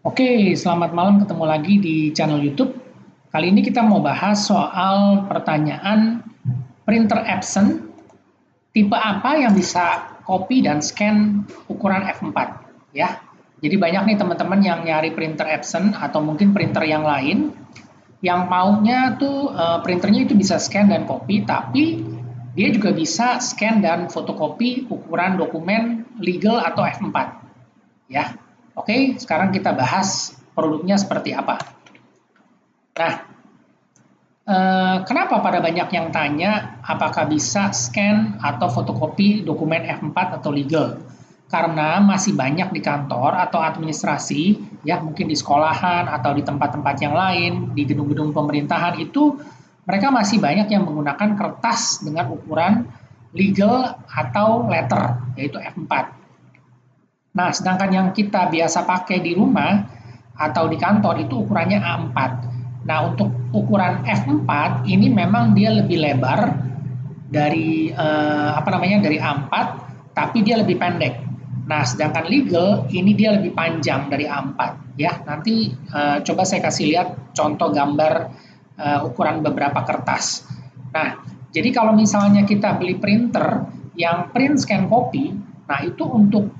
Oke, selamat malam ketemu lagi di channel YouTube. Kali ini kita mau bahas soal pertanyaan printer Epson, tipe apa yang bisa copy dan scan ukuran F4 ya. Jadi banyak nih teman-teman yang nyari printer Epson atau mungkin printer yang lain yang maunya tuh printernya itu bisa scan dan copy, tapi dia juga bisa scan dan fotokopi ukuran dokumen legal atau F4 ya. Oke, sekarang kita bahas produknya seperti apa. Nah, kenapa pada banyak yang tanya apakah bisa scan atau fotokopi dokumen F4 atau legal? Karena masih banyak di kantor atau administrasi, ya mungkin di sekolahan atau di tempat-tempat yang lain, di gedung-gedung pemerintahan itu mereka masih banyak yang menggunakan kertas dengan ukuran legal atau letter, yaitu F4. Nah, sedangkan yang kita biasa pakai di rumah atau di kantor itu ukurannya A4. Nah, untuk ukuran F4 ini memang dia lebih lebar dari dari A4, tapi dia lebih pendek. Nah, sedangkan legal ini dia lebih panjang dari A4 ya. Nanti coba saya kasih lihat contoh gambar ukuran beberapa kertas. Nah, jadi kalau misalnya kita beli printer yang print scan copy, nah itu untuk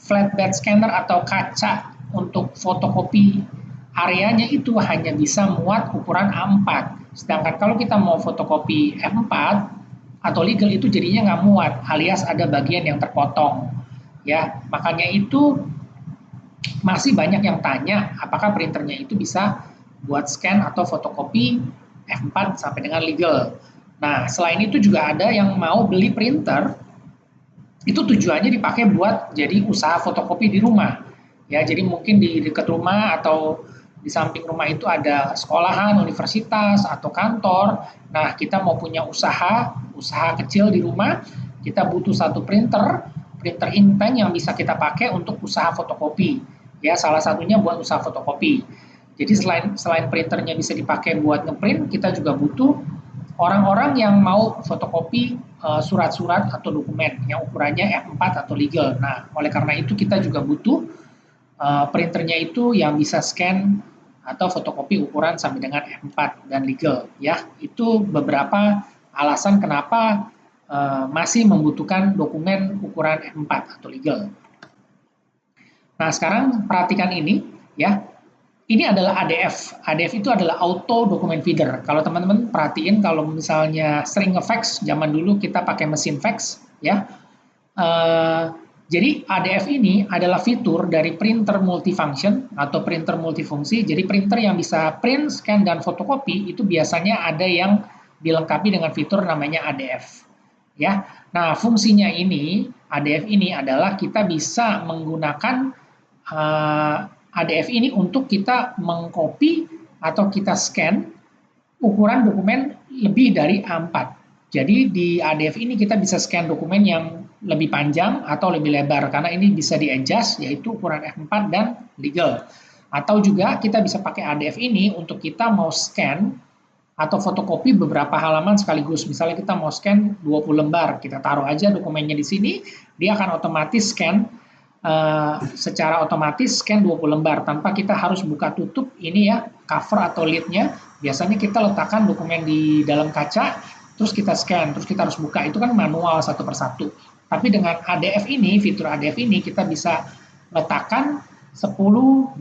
flatbed scanner atau kaca untuk fotokopi areanya itu hanya bisa muat ukuran A4. Sedangkan kalau kita mau fotokopi F4 atau legal itu jadinya nggak muat, alias ada bagian yang terpotong. Ya, makanya itu masih banyak yang tanya apakah printernya itu bisa buat scan atau fotokopi F4 sampai dengan legal. Nah, selain itu juga ada yang mau beli printer itu tujuannya dipakai buat jadi usaha fotokopi di rumah. Ya, jadi mungkin di dekat rumah atau di samping rumah itu ada sekolahan, universitas atau kantor. Nah, kita mau punya usaha kecil di rumah, kita butuh satu printer inktank yang bisa kita pakai untuk usaha fotokopi. Ya, salah satunya buat usaha fotokopi. Jadi selain printernya bisa dipakai buat ngeprint, kita juga butuh orang-orang yang mau fotokopi surat-surat atau dokumen yang ukurannya F4 atau legal. Nah, oleh karena itu kita juga butuh printernya itu yang bisa scan atau fotokopi ukuran sampai dengan F4 dan legal ya. Itu beberapa alasan kenapa masih membutuhkan dokumen ukuran F4 atau legal. Nah, sekarang perhatikan ini ya. Ini adalah ADF. ADF itu adalah Auto Document Feeder. Kalau teman-teman perhatiin, kalau misalnya sering nge-fax, zaman dulu kita pakai mesin fax, ya. Jadi ADF ini adalah fitur dari printer multifunction atau printer multifungsi. Jadi printer yang bisa print, scan, dan fotokopi itu biasanya ada yang dilengkapi dengan fitur namanya ADF. Ya, nah fungsinya ini ADF ini adalah kita bisa menggunakan ADF ini untuk kita mengcopy atau kita scan ukuran dokumen lebih dari A4. Jadi di ADF ini kita bisa scan dokumen yang lebih panjang atau lebih lebar karena ini bisa di-adjust yaitu ukuran F4 dan legal. Atau juga kita bisa pakai ADF ini untuk kita mau scan atau fotokopi beberapa halaman sekaligus. Misalnya kita mau scan 20 lembar, kita taruh aja dokumennya di sini, dia akan otomatis scan secara otomatis scan 20 lembar tanpa kita harus buka tutup ini ya cover atau lidnya. Biasanya kita letakkan dokumen di dalam kaca terus kita scan terus kita harus buka, itu kan manual satu persatu. Tapi dengan ADF ini, fitur ADF ini kita bisa letakkan 10,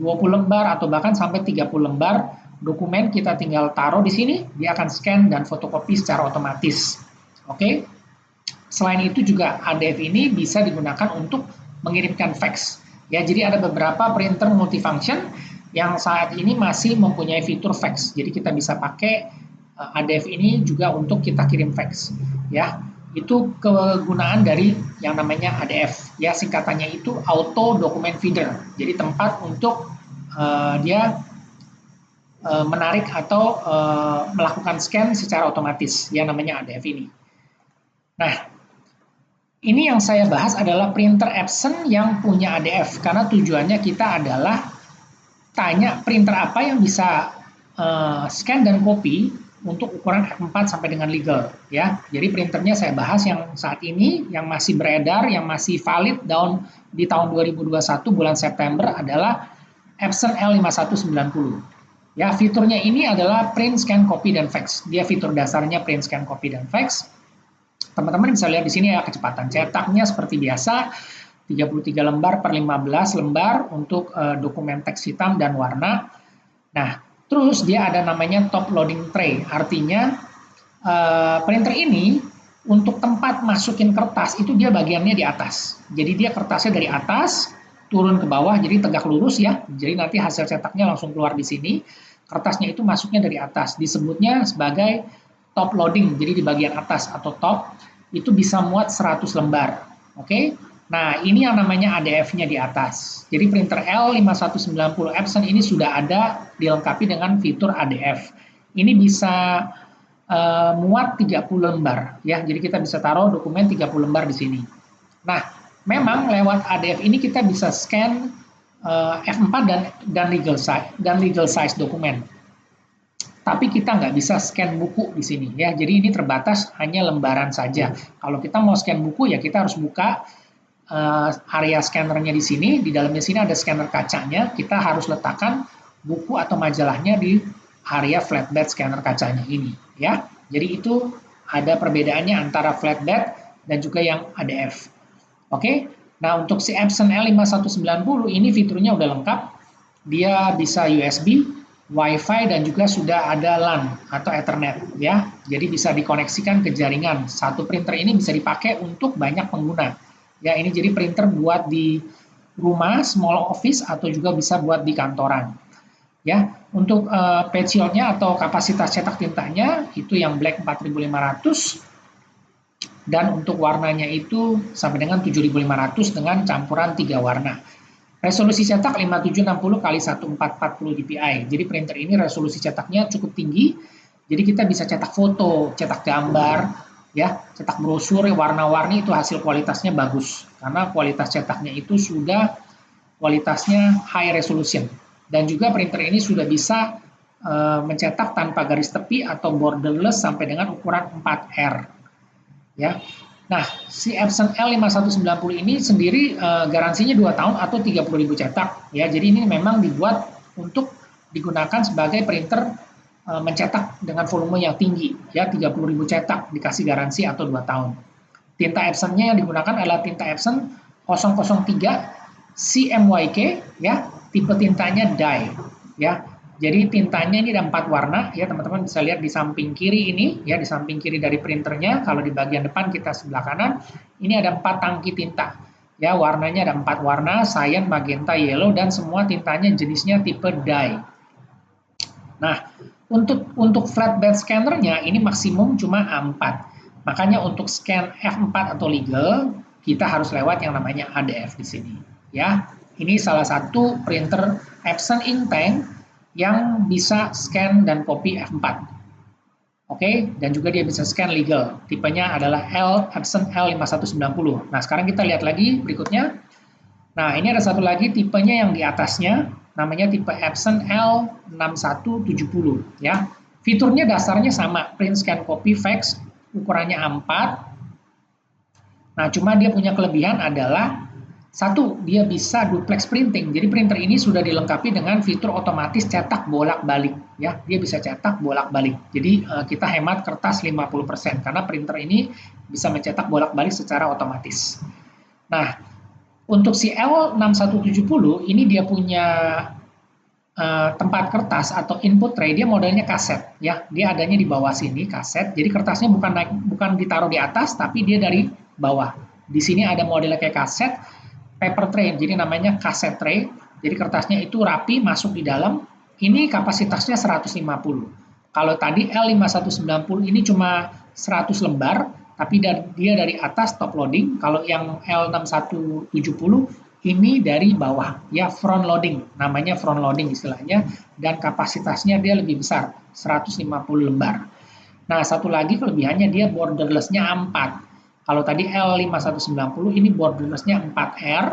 20 lembar atau bahkan sampai 30 lembar dokumen, kita tinggal taruh di sini, dia akan scan dan fotokopi secara otomatis. Oke. Selain itu juga ADF ini bisa digunakan untuk mengirimkan fax. Ya, jadi ada beberapa printer multifunction yang saat ini masih mempunyai fitur fax. Jadi kita bisa pakai ADF ini juga untuk kita kirim fax. Ya, itu kegunaan dari yang namanya ADF. Ya, singkatannya itu Auto Document Feeder. Jadi tempat untuk dia menarik atau melakukan scan secara otomatis. Yang namanya ADF ini. Nah, ini yang saya bahas adalah printer Epson yang punya ADF, karena tujuannya kita adalah tanya printer apa yang bisa scan dan copy untuk ukuran F4 sampai dengan legal ya. Jadi printernya saya bahas yang saat ini yang masih beredar, yang masih valid di tahun 2021 bulan September adalah Epson L5190. Ya, fiturnya ini adalah print, scan, copy, dan fax. Dia fitur dasarnya print, scan, copy, dan fax. Teman-teman bisa lihat di sini ya, kecepatan cetaknya seperti biasa, 33 lembar per 15 lembar untuk dokumen teks hitam dan warna. Nah, terus dia ada namanya top loading tray, artinya printer ini untuk tempat masukin kertas itu dia bagiannya di atas. Jadi dia kertasnya dari atas turun ke bawah, jadi tegak lurus ya. Jadi nanti hasil cetaknya langsung keluar di sini. Kertasnya itu masuknya dari atas. Disebutnya sebagai top loading. Jadi di bagian atas atau top itu bisa muat 100 lembar. Oke. Nah, ini yang namanya ADF-nya di atas. Jadi printer L5190 Epson ini sudah ada dilengkapi dengan fitur ADF. Ini bisa muat 30 lembar ya. Jadi kita bisa taruh dokumen 30 lembar di sini. Nah, memang lewat ADF ini kita bisa scan F4 dan legal size dokumen. Tapi kita nggak bisa scan buku di sini ya. Jadi ini terbatas hanya lembaran saja. Kalau kita mau scan buku ya kita harus buka area scannernya di sini. Di dalamnya sini ada scanner kacanya. Kita harus letakkan buku atau majalahnya di area flatbed scanner kacanya ini ya. Jadi itu ada perbedaannya antara flatbed dan juga yang ADF. Oke. Nah, untuk si Epson L5190 ini fiturnya udah lengkap. Dia bisa USB, Wi-Fi dan juga sudah ada LAN atau Ethernet ya. Jadi bisa dikoneksikan ke jaringan. Satu printer ini bisa dipakai untuk banyak pengguna. Ya, ini jadi printer buat di rumah, small office atau juga bisa buat di kantoran. Ya, untuk page yield-nya atau kapasitas cetak tintanya itu yang black 4500 dan untuk warnanya itu sampai dengan 7500 dengan campuran 3 warna. Resolusi cetak 5760 x 1440 dpi. Jadi printer ini resolusi cetaknya cukup tinggi. Jadi kita bisa cetak foto, cetak gambar, ya, cetak brosur, warna-warni itu hasil kualitasnya bagus karena kualitas cetaknya itu sudah kualitasnya high resolution. Dan juga printer ini sudah bisa mencetak tanpa garis tepi atau borderless sampai dengan ukuran 4R. Ya. Nah, si Epson L5190 ini sendiri garansinya 2 tahun atau 30.000 cetak. Ya, jadi ini memang dibuat untuk digunakan sebagai printer mencetak dengan volume yang tinggi. Ya, 30.000 cetak dikasih garansi atau 2 tahun. Tinta Epson-nya yang digunakan adalah tinta Epson 003 CMYK, ya, tipe tintanya dye, ya. Jadi tintanya ini ada 4 warna, ya teman-teman bisa lihat di samping kiri ini, ya di samping kiri dari printernya. Kalau di bagian depan kita sebelah kanan, ini ada 4 tangki tinta, ya warnanya ada 4 warna, cyan, magenta, yellow, dan semua tintanya jenisnya tipe dye. Nah, untuk flatbed scannernya ini maksimum cuma A4. Makanya untuk scan F4 atau legal kita harus lewat yang namanya ADF di sini. Ya, ini salah satu printer Epson Inktank yang bisa scan dan copy F4. Oke, dan juga dia bisa scan legal. Tipenya adalah Epson L5190. Nah, sekarang kita lihat lagi berikutnya. Nah, ini ada satu lagi tipenya yang di atasnya, namanya tipe Epson L6170 ya. Fiturnya dasarnya sama, print, scan, copy, fax, ukurannya A4. Nah, cuma dia punya kelebihan adalah satu, dia bisa duplex printing. Jadi printer ini sudah dilengkapi dengan fitur otomatis cetak bolak-balik ya. Dia bisa cetak bolak-balik. Jadi kita hemat kertas 50% karena printer ini bisa mencetak bolak-balik secara otomatis. Nah, untuk si L6170 ini dia punya tempat kertas atau input tray, dia modelnya kaset ya. Dia adanya di bawah sini kaset. Jadi kertasnya bukan ditaruh di atas tapi dia dari bawah. Di sini ada modelnya kayak kaset, paper tray, jadi namanya kaset tray. Jadi kertasnya itu rapi masuk di dalam. Ini kapasitasnya 150. Kalau tadi L5190 ini cuma 100 lembar, tapi dia dari atas top loading. Kalau yang L6170 ini dari bawah, ya front loading, namanya front loading istilahnya, dan kapasitasnya dia lebih besar, 150 lembar. Nah, satu lagi kelebihannya dia borderless-nya A4. Kalau tadi L5190 ini borderless-nya 4R,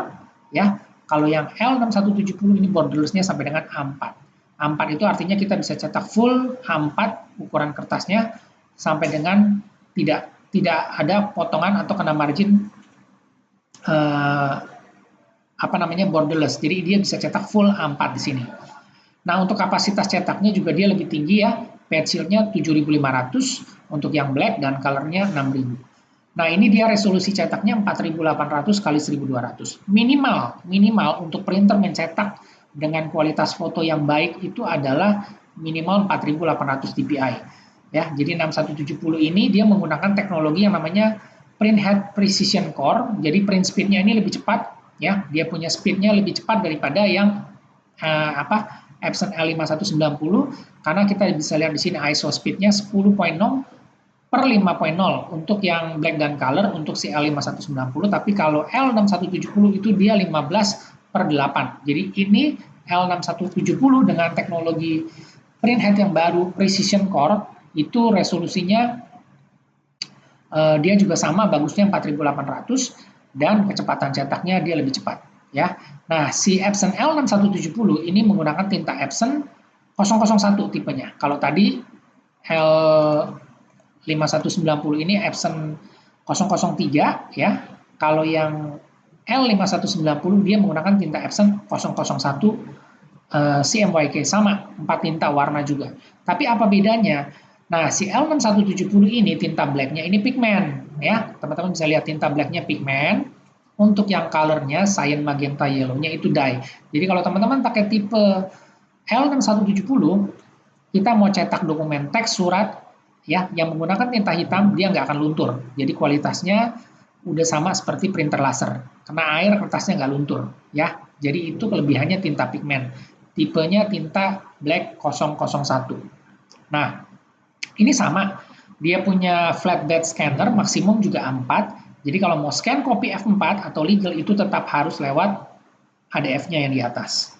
ya. Kalau yang L6170 ini borderless-nya sampai dengan A4. A4 itu artinya kita bisa cetak full A4 ukuran kertasnya sampai dengan tidak ada potongan atau kena margin borderless. Jadi dia bisa cetak full A4 di sini. Nah, untuk kapasitas cetaknya juga dia lebih tinggi ya. Page yield-nya 7.500 untuk yang black dan color-nya 6.000. Nah, ini dia resolusi cetaknya 4.800 kali 1.200. Minimal untuk printer mencetak dengan kualitas foto yang baik itu adalah minimal 4.800 dpi. Ya, jadi 6170 ini dia menggunakan teknologi yang namanya Print Head Precision Core. Jadi print speed-nya ini lebih cepat ya. Dia punya speed-nya lebih cepat daripada yang Epson L5190 karena kita bisa lihat di sini ISO speed-nya 10.0/5.0 untuk yang black dan color untuk si L5190, tapi kalau L6170 itu dia 15/8. Jadi ini L6170 dengan teknologi print head yang baru Precision Core itu resolusinya dia juga sama bagusnya 4.800 dan kecepatan cetaknya dia lebih cepat ya. Nah, si Epson L6170 ini menggunakan tinta Epson 001 tipenya. Kalau tadi L5190 ini Epson 003 ya. Kalau yang L5190 dia menggunakan tinta Epson 001 CMYK, sama 4 tinta warna juga. Tapi apa bedanya? Nah, si L6170 ini tinta blacknya ini pigment ya. Teman-teman bisa lihat tinta blacknya pigment. Untuk yang colornya cyan, magenta, yellow-nya itu dye. Jadi kalau teman-teman pakai tipe L6170, kita mau cetak dokumen teks, surat ya yang menggunakan tinta hitam, dia nggak akan luntur. Jadi kualitasnya udah sama seperti printer laser. Kena air kertasnya nggak luntur ya. Jadi itu kelebihannya tinta pigment. Tipenya tinta black 001. Nah, ini sama. Dia punya flatbed scanner, maksimum juga A4. Jadi kalau mau scan copy F4 atau legal itu tetap harus lewat ADF-nya yang di atas.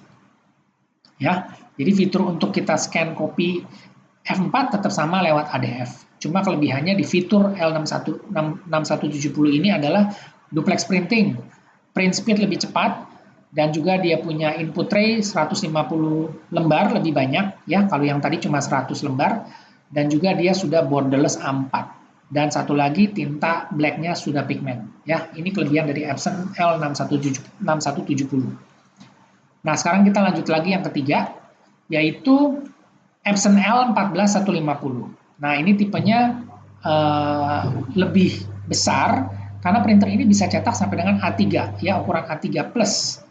Ya, jadi fitur untuk kita scan copy F4 tetap sama lewat ADF. Cuma kelebihannya di fitur L6170 ini adalah duplex printing. Print speed lebih cepat dan juga dia punya input tray 150 lembar lebih banyak ya. Kalau yang tadi cuma 100 lembar dan juga dia sudah borderless A4. Dan satu lagi tinta blacknya sudah pigment ya. Ini kelebihan dari Epson L6170. Nah, sekarang kita lanjut lagi yang ketiga, yaitu Epson L14150. Nah, ini tipenya lebih besar karena printer ini bisa cetak sampai dengan A3 ya, ukuran A3 plus.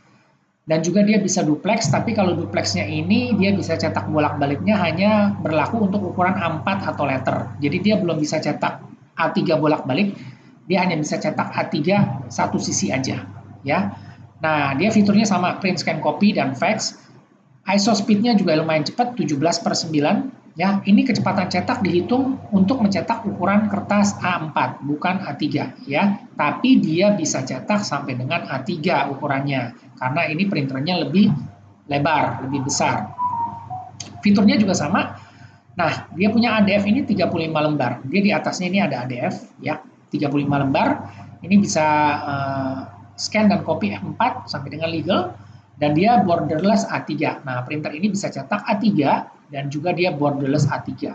Dan juga dia bisa duplex, tapi kalau duplexnya ini dia bisa cetak bolak-baliknya hanya berlaku untuk ukuran A4 atau letter. Jadi dia belum bisa cetak A3 bolak-balik, dia hanya bisa cetak A3 satu sisi aja ya. Nah, dia fiturnya sama, print, scan, copy, dan fax. ISO speed-nya juga lumayan cepat, 17/9. Ya, ini kecepatan cetak dihitung untuk mencetak ukuran kertas A4, bukan A3 ya. Tapi dia bisa cetak sampai dengan A3 ukurannya, karena ini printernya lebih lebar, lebih besar. Fiturnya juga sama. Nah, dia punya ADF ini 35 lembar. Dia di atasnya ini ada ADF ya, 35 lembar. Ini bisa scan dan copy F4 sampai dengan legal. Dan dia borderless A3. Nah, printer ini bisa cetak A3 dan juga dia borderless A3.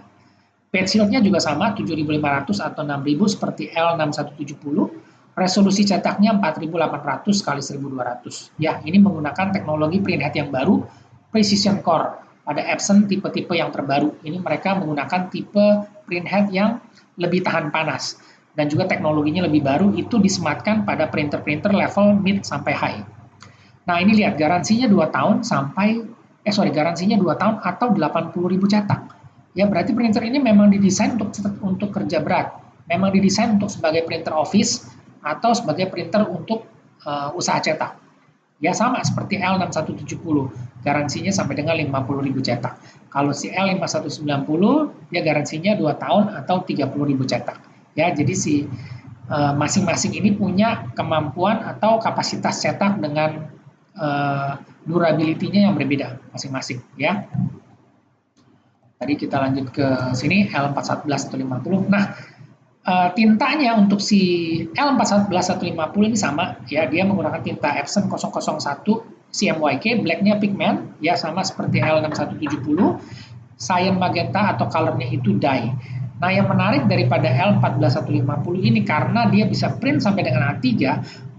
Page yield-nya juga sama, 7.500 atau 6.000 seperti L6170. Resolusi cetaknya 4.800 kali 1.200. Ya, ini menggunakan teknologi print head yang baru, Precision Core. Pada Epson tipe-tipe yang terbaru. Ini mereka menggunakan tipe print head yang lebih tahan panas. Dan juga teknologinya lebih baru, itu disematkan pada printer-printer level mid sampai high. Nah, ini lihat garansinya 2 tahun garansinya 2 tahun atau 80.000 cetak. Ya, berarti printer ini memang didesain untuk kerja berat. Memang didesain untuk sebagai printer office atau sebagai printer untuk usaha cetak. Ya, sama seperti L6170, garansinya sampai dengan 50.000 cetak. Kalau si L5190, dia garansinya 2 tahun atau 30.000 cetak. Ya, jadi si masing-masing ini punya kemampuan atau kapasitas cetak dengan durability-nya yang berbeda masing-masing ya. Tadi kita lanjut ke sini L41150. Nah, tintanya untuk si L41150 ini sama ya, dia menggunakan tinta Epson 001 CMYK, blacknya pigment ya, sama seperti L6170. Cyan, magenta atau colornya itu dye. Nah, yang menarik daripada L14150 ini karena dia bisa print sampai dengan A3,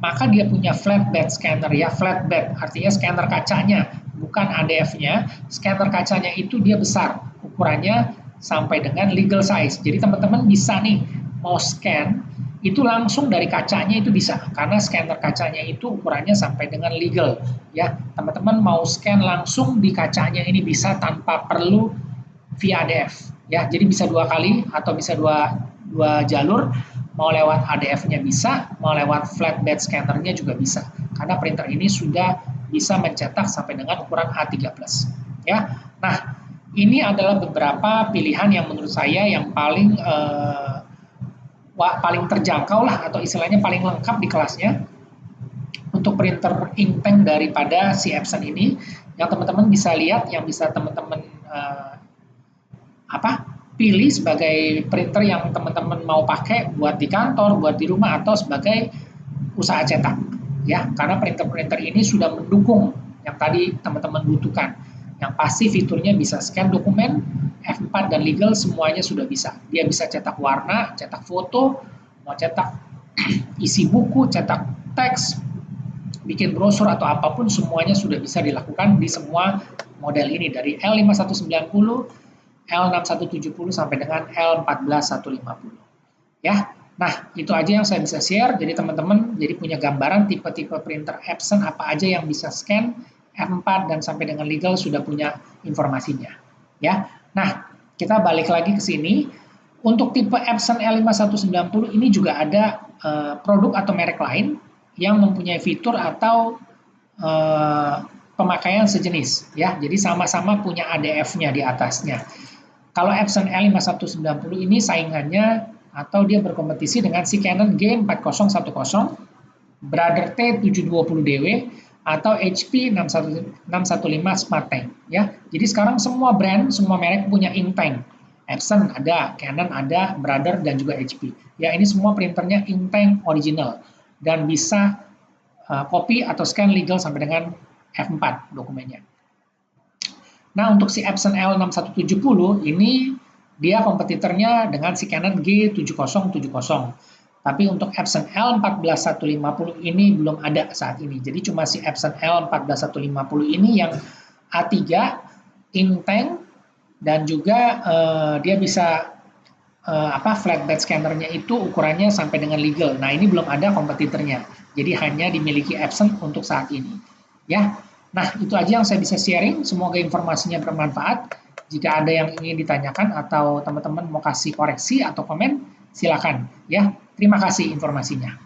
maka dia punya flatbed scanner ya, flatbed artinya scanner kacanya, bukan ADF-nya. Scanner kacanya itu dia besar, ukurannya sampai dengan legal size. Jadi teman-teman bisa nih mau scan itu langsung dari kacanya itu bisa, karena scanner kacanya itu ukurannya sampai dengan legal ya. Teman-teman mau scan langsung di kacanya ini bisa tanpa perlu via ADF ya. Jadi bisa dua kali atau bisa dua jalur, mau lewat ADF-nya bisa, mau lewat flatbed scanner-nya juga bisa, karena printer ini sudah bisa mencetak sampai dengan ukuran A13 ya. Nah, ini adalah beberapa pilihan yang menurut saya yang paling terjangkau lah, atau istilahnya paling lengkap di kelasnya untuk printer inktank daripada si Epson ini, yang teman-teman bisa lihat, yang bisa teman-teman pilih sebagai printer yang teman-teman mau pakai buat di kantor, buat di rumah, atau sebagai usaha cetak ya. Karena printer-printer ini sudah mendukung yang tadi teman-teman butuhkan. Yang pasti fiturnya bisa scan dokumen, F4 dan legal semuanya sudah bisa. Dia bisa cetak warna, cetak foto, mau cetak isi buku, cetak teks, bikin brosur atau apapun, semuanya sudah bisa dilakukan di semua model ini, dari L5190, L6170 sampai dengan L14150 ya. Nah, itu aja yang saya bisa share. Jadi teman-teman jadi punya gambaran tipe-tipe printer Epson apa aja yang bisa scan F4 dan sampai dengan legal sudah punya informasinya ya. Nah, kita balik lagi ke sini. Untuk tipe Epson L5190 ini juga ada produk atau merek lain yang mempunyai fitur atau pemakaian sejenis ya. Jadi sama-sama punya ADF-nya di atasnya. Kalau Epson L5190 ini saingannya atau dia berkompetisi dengan si Canon G4010, Brother T720DW, atau HP 615 SmartTank ya. Jadi sekarang semua brand, semua merek punya inktank. Epson ada, Canon ada, Brother dan juga HP. Ya, ini semua printernya inktank original dan bisa copy atau scan legal sampai dengan F4 dokumennya. Nah, untuk si Epson L6170 ini dia kompetitornya dengan si Canon G7070. Tapi untuk Epson L14150 ini belum ada saat ini. Jadi cuma si Epson L14150 ini yang A3 inktank dan juga dia bisa flatbed scannernya itu ukurannya sampai dengan legal. Nah, ini belum ada kompetitornya. Jadi hanya dimiliki Epson untuk saat ini. Ya. Nah, itu aja yang saya bisa sharing. Semoga informasinya bermanfaat. Jika ada yang ingin ditanyakan atau teman-teman mau kasih koreksi atau komen, silakan ya. Terima kasih informasinya.